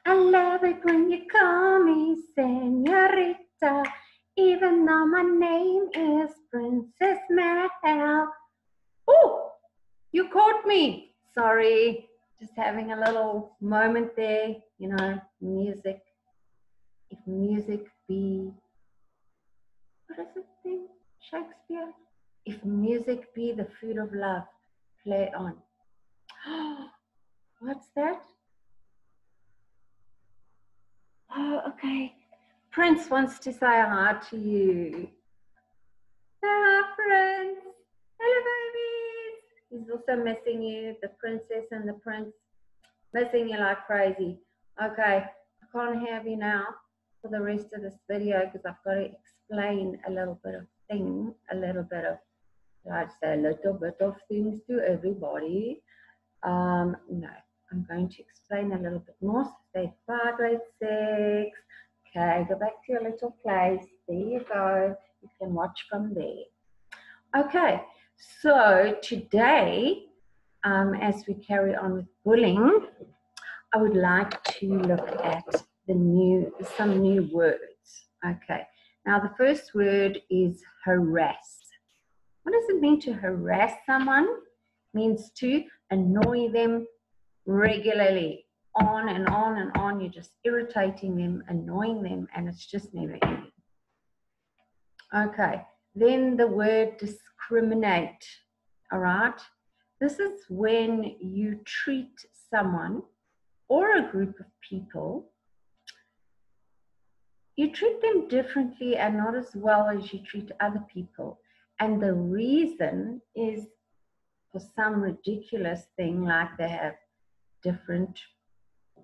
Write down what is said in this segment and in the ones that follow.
I love it when you call me señorita, even though my name is Princess Mel. Oh, you caught me. Sorry, just having a little moment there. You know, music. If music be, what is it thing? Shakespeare? If music be the food of love, play on. What's that? Oh, okay. Prince wants to say hi to you. Hi, Prince. Hello, babies. He's also missing you, the princess and the prince. Missing you like crazy. Okay, I can't have you now for the rest of this video because I've got to explain a little bit of things, I'd say a little bit of things to everybody. No, I'm going to explain a little bit more. So say bye, grade 6. Okay, go back to your little place. There you go. You can watch from there. Okay, so today, as we carry on with bullying, I would like to look at some new words. Okay, now the first word is harass. What does it mean to harass someone? It means to annoy them regularly, on and on and on. You're just irritating them, annoying them, and it's just never ending. Okay, then the word discriminate. All right, this is when you treat someone or a group of people, you treat them differently and not as well as you treat other people. And the reason is for some ridiculous thing like they have different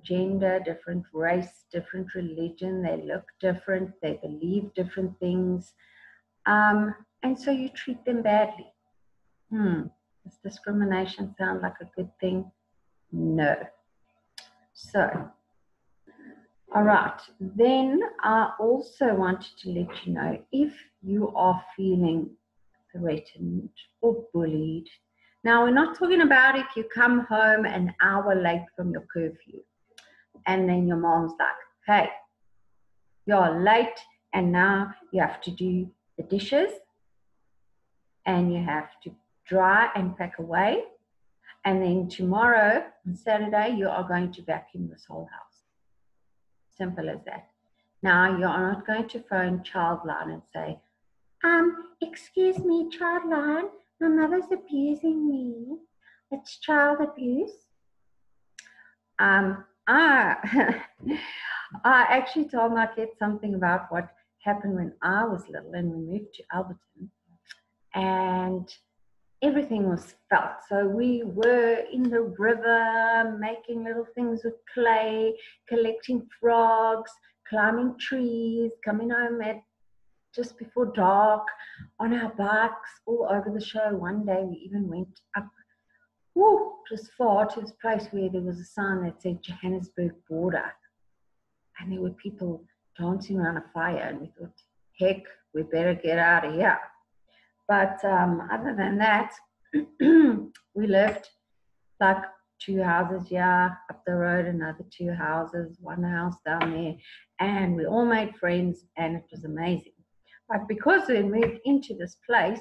gender, different race, different religion, they look different, they believe different things, and so you treat them badly. Does discrimination sound like a good thing? No. So, all right, then I also wanted to let you know if you are feeling threatened or bullied. Now, we're not talking about if you come home an hour late from your curfew and then your mom's like, hey, you're late and now you have to do the dishes and you have to dry and pack away. And then tomorrow, on Saturday, you are going to vacuum this whole house. Simple as that. Now, you are not going to phone Childline and say, excuse me, Childline, my mother's abusing me. It's child abuse. I actually told my kids something about what happened when I was little and we moved to Alberton. And everything was felt. So we were in the river, making little things with clay, collecting frogs, climbing trees, coming home at just before dark, on our bikes, all over the show. One day we even went up, just far to this place where there was a sign that said Johannesburg border. And there were people dancing around a fire, and we thought, heck, we better get out of here. But other than that, we lived like 2 houses here, up the road, another 2 houses, 1 house down there, and we all made friends, and it was amazing. But because we moved into this place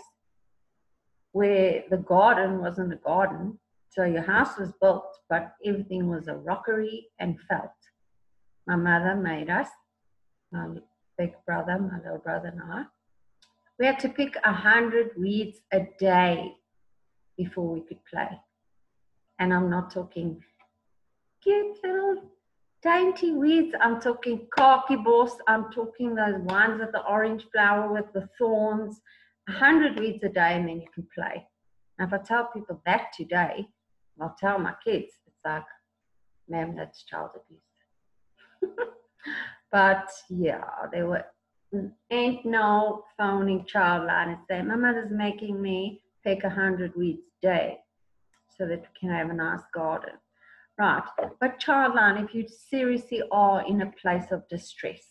where the garden wasn't a garden, so your house was built, but everything was a rockery and felt. My mother made us, my big brother, my little brother and I, we had to pick 100 weeds a day before we could play. And I'm not talking cute little dainty weeds. I'm talking khaki boss. I'm talking those ones with the orange flower with the thorns. 100 weeds a day and then you can play. Now, if I tell people that today, I'll tell my kids, it's like, ma'am, that's child abuse. But yeah, there were ain't no phoning Childline and say, my mother's making me pick 100 weeds a day so that we can have a nice garden. Right, but Childline, if you seriously are in a place of distress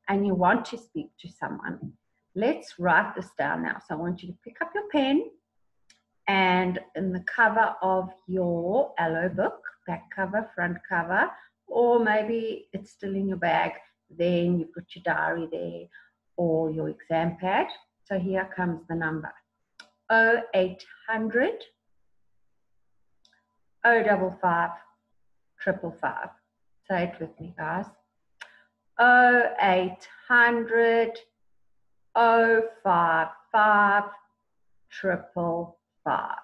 and you want to speak to someone, let's write this down now. So I want you to pick up your pen, and in the cover of your Aloe book, back cover, front cover, or maybe it's still in your bag. Then you've got your diary there or your exam pad. So here comes the number: 0800 055 555. Say it with me, guys. 0800 055 555.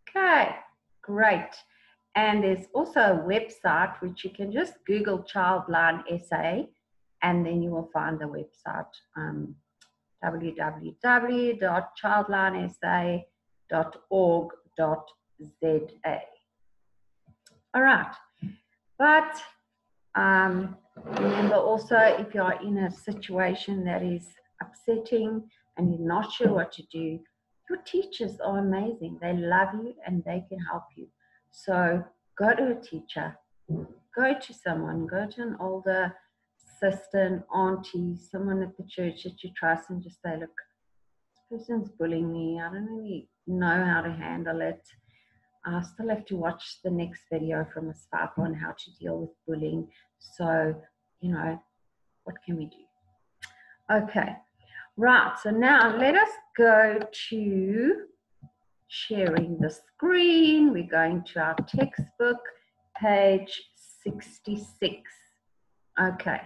Okay, great. And there's also a website which you can just Google Childline SA, and then you will find the website, www.childlinesa.org.za. All right, but remember also, if you are in a situation that is upsetting and you're not sure what to do, your teachers are amazing. They love you and they can help you. So go to a teacher, go to someone, go to an older sister, an auntie, someone at the church that you trust, and just say, look, this person's bullying me. I don't really know how to handle it. I still have to watch the next video from Ms. Fafa on how to deal with bullying. So, what can we do? Okay, right. So now let us go to sharing the screen. We're going to our textbook, page 66. Okay,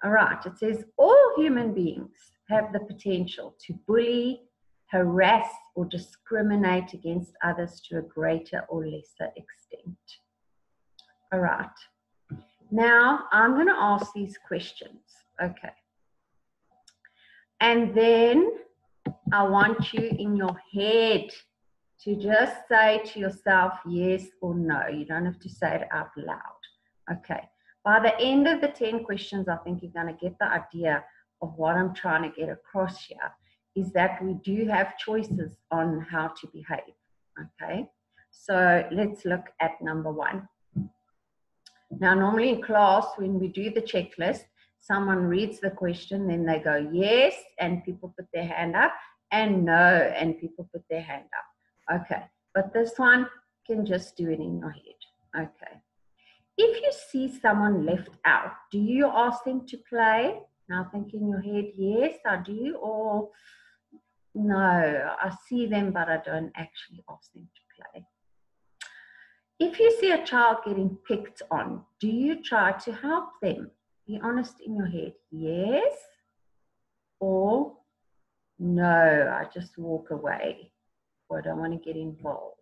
all right. It says all human beings have the potential to bully, harass, or discriminate against others to a greater or lesser extent. All right. Now, I'm going to ask these questions. Okay. And then I want you in your head to just say to yourself yes or no. You don't have to say it out loud. Okay. By the end of the 10 questions, I think you're going to get the idea of what I'm trying to get across here, is that we do have choices on how to behave. Okay. So let's look at number 1. Now, normally in class, when we do the checklist, someone reads the question, then they go yes, and people put their hand up, and no, and people put their hand up. Okay, but this one can just do it in your head. Okay. If you see someone left out, do you ask them to play? Now think in your head, yes, I do, or no, I see them, but I don't actually ask them to play. If you see a child getting picked on, do you try to help them? Be honest in your head, yes, or no, I just walk away, or I don't want to get involved.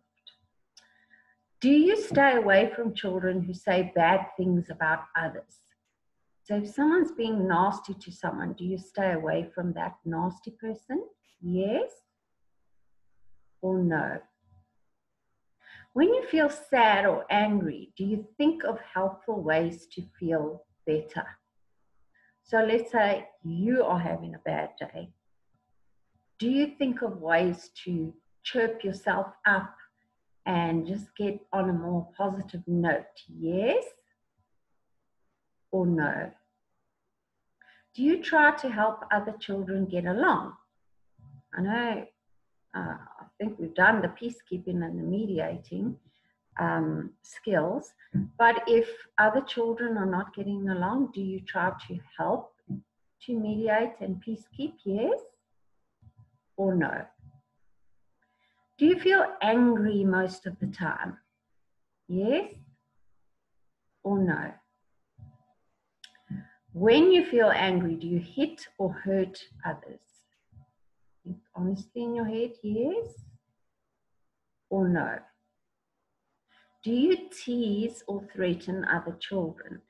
Do you stay away from children who say bad things about others? So if someone's being nasty to someone, do you stay away from that nasty person? Yes or no? When you feel sad or angry, do you think of helpful ways to feel better? So let's say you are having a bad day. Do you think of ways to chirp yourself up and just get on a more positive note? Yes or no? Do you try to help other children get along? I know, I think we've done the peacekeeping and the mediating skills, but if other children are not getting along, do you try to help to mediate and peacekeep? Yes or no? Do you feel angry most of the time? Yes or no? When you feel angry, do you hit or hurt others? Think honestly in your head, yes or no? Do you tease or threaten other children?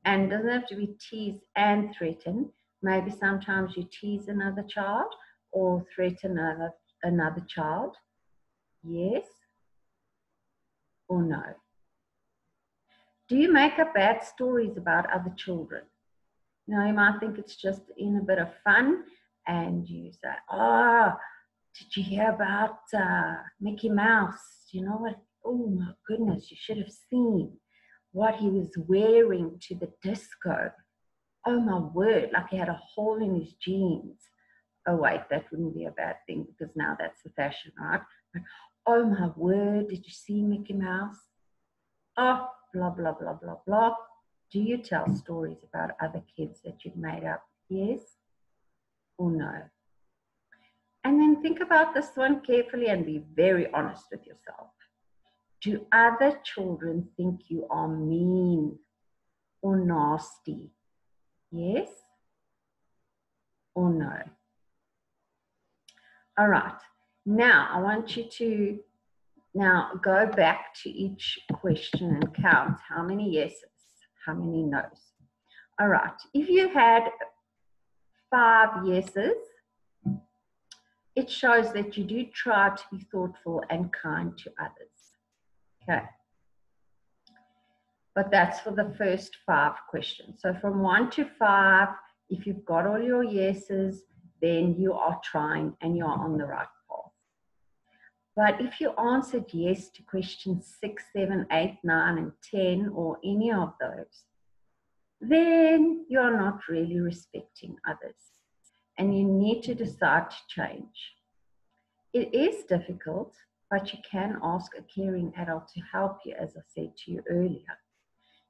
And it doesn't have to be tease and threaten. Maybe sometimes you tease another child or threaten another child. Yes or no? Do you make up bad stories about other children? You know, you might think it's just in a bit of fun, and you say, oh, did you hear about Mickey Mouse? You know what? Oh my goodness, you should have seen what he was wearing to the disco. Oh my word, like he had a hole in his jeans. Oh wait, that wouldn't be a bad thing because now that's the fashion, right? But, oh my word, did you see Mickey Mouse? Oh, blah, blah, blah, blah, blah. Do you tell stories about other kids that you've made up? Yes or no? And then think about this one carefully and be very honest with yourself. Do other children think you are mean or nasty? Yes or no? All right. Now, I want you to now go back to each question and count how many yeses, how many nos. All right. If you had 5 yeses, it shows that you do try to be thoughtful and kind to others. Okay. But that's for the first 5 questions. So from 1 to 5, if you've got all your yeses, then you are trying and you're on the right path. But if you answered yes to questions 6, 7, 8, 9, and 10, or any of those, then you're not really respecting others. And you need to decide to change. It is difficult, but you can ask a caring adult to help you, as I said to you earlier.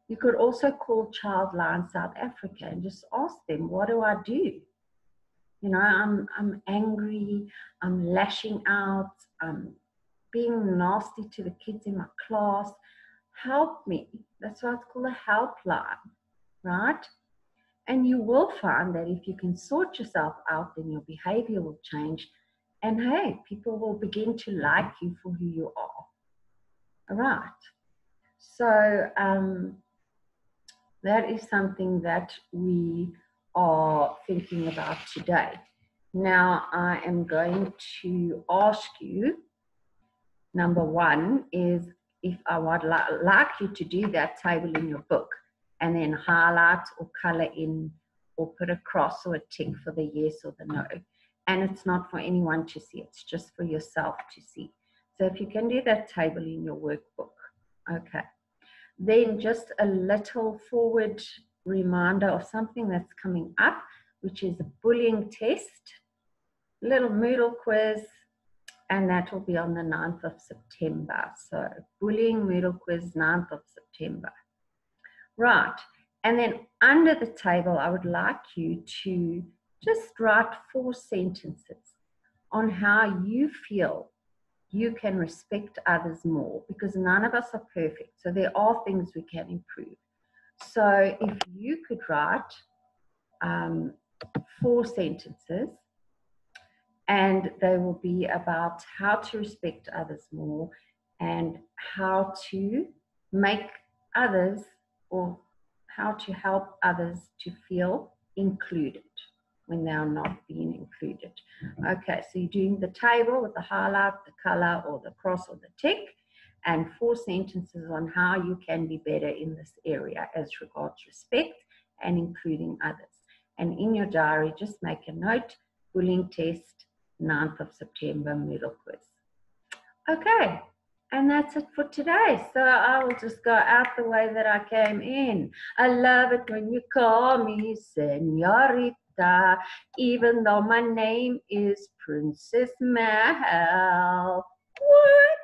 You could also call Childline South Africa and just ask them, what do I do? You know, I'm angry, I'm lashing out, I'm being nasty to the kids in my class. Help me. That's why it's called a helpline, right? And you will find that if you can sort yourself out, then your behavior will change. And hey, people will begin to like you for who you are. All right. So that is something that we are thinking about today. Now, I am going to ask you, number 1 is if I would like you to do that table in your book and then highlight or color in or put a cross or a tick for the yes or the no. And it's not for anyone to see, it's just for yourself to see. So if you can do that table in your workbook, okay. Then just a little forward reminder of something that's coming up, which is a bullying test, little Moodle quiz, and that will be on the 9th of September. So bullying Moodle quiz, 9th of September. Right, and then under the table, I would like you to just write 4 sentences on how you feel you can respect others more, because none of us are perfect. So there are things we can improve. So if you could write 4 sentences, and they will be about how to respect others more and how to make others, or how to help others to feel included when they are not being included. Okay, so you're doing the table with the highlight, the color, or the cross, or the tick, and 4 sentences on how you can be better in this area as regards respect and including others. And in your diary, just make a note, bullying test, 9th of September, Moodle quiz. Okay, and that's it for today. So I will just go out the way that I came in. I love it when you call me Senorita, even though my name is Princess Mel. What?